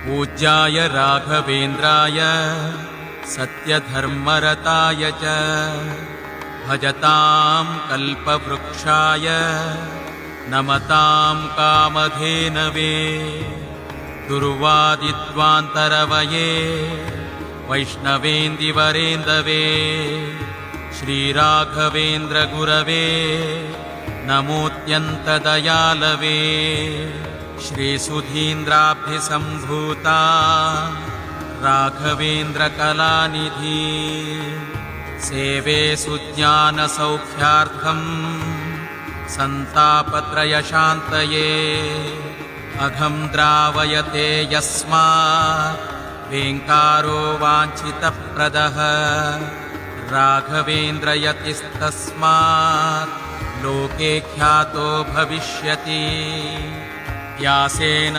पूज्याय राघवेन्द्राय सत्यधर्मरताय च भजतां कल्पवृक्षाय नमतां कामधेनवे दुर्वादिध्वान्तरवये वैष्णवेन्दिवरेन्दवे श्रीराघवेन्द्रगुरवे नमोऽत्यन्तदयालवे श्रीसुधीन्द्राब्धिसम्भूता राघवेन्द्रकलानिधि सेवे सुज्ञानसौख्यार्थं सन्तापत्रयशान्तये अघं द्रावयते यस्मात् वेङ्कारो वाञ्छितप्रदः राघवेन्द्रयतिस्तस्मात् लोके ख्यातो भविष्यति व्यासेन